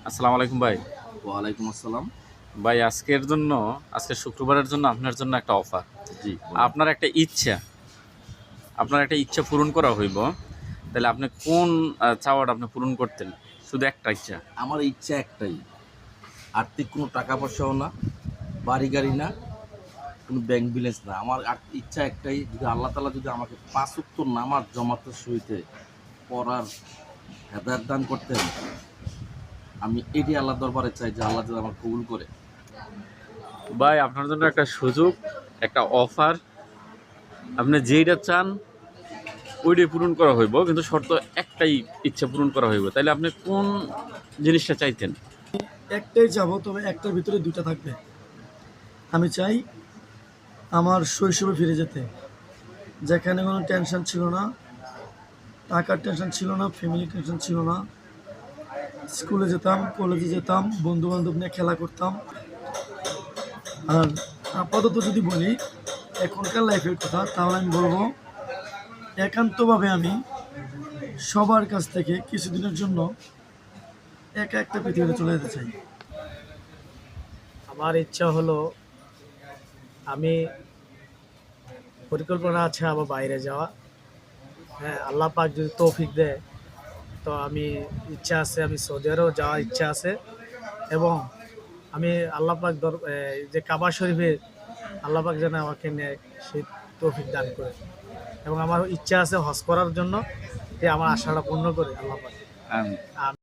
আসসালামু আলাইকুম ভাই। ওয়ালাইকুম আসসালাম। ভাই আজকে শুক্রবারের জন্য আপনার জন্য একটা অফার। জি, বলেন। আপনার একটা ইচ্ছা, আপনার একটা ইচ্ছা পূরণ করা হইব। তাহলে আপনি কোন চাওয়াটা আপনি পূরণ করতেন? শুধু একটা ইচ্ছা। আমার ইচ্ছা একটাই। আর্থিক কোনো টাকা পয়সাও না, বাড়ি গাড়ি না, কোনো ব্যাংক ব্যালেন্স না। আমার ইচ্ছা একটাই, যদি আল্লাহ তাআলা যদি আমাকে ৫ ওয়াক্ত নামাজ জামাতের সহিতে পড়ার হেদায়েত দান করতেন, আমি এটাই আল্লাহর দরবারে চাই যে আল্লাহ যেন আমার কবুল করে। ভাই আপনার জন্য একটা সুযোগ, একটা অফার। আপনি যেইটা চান ওইটাই পূরণ করা হইব। কিন্তু শর্ত একটাই, ইচ্ছা পূরণ করা হইব। তাইলে আপনি কোন জিনিসটা চাইতেন? একটাই চাবো, তবে একটার ভিতরে দুইটা থাকবে। আমি চাই আমার শৈশবে ফিরে যেতে, যেখানে কোনো টেনশন ছিল না, টাকার টেনশন ছিল না, ফ্যামিলি টেনশন ছিল না। স্কুলে যেতাম, কলেজে যেতাম, বন্ধু বান্ধব নিয়ে খেলা করতাম। আর আপাতত যদি বলি এখনকার লাইফের কথা, তাহলে আমি বলবো একান্তভাবে আমি সবার কাছ থেকে কিছুদিনের জন্য একা একটা পৃথিবীতে চলে যেতে চাই। আমার ইচ্ছা হলো, আমি পরিকল্পনা আছে আমার বাইরে যাওয়া। হ্যাঁ, আল্লাহ পাক যদি তৌফিক দেয় তো আমি ইচ্ছা আছে, আমি সৌদি আরব যাওয়ার ইচ্ছা আছে। এবং আমি আল্লাহ পাক যে কাবা শরীফে আল্লাহ পাক যেন আমাকে নেয়, সেই তৌফিক দান করে। এবং আমার ইচ্ছা আছে হজ করার জন্য, যে আমার আশাটা পূর্ণ করে আল্লাহ পাক। আম-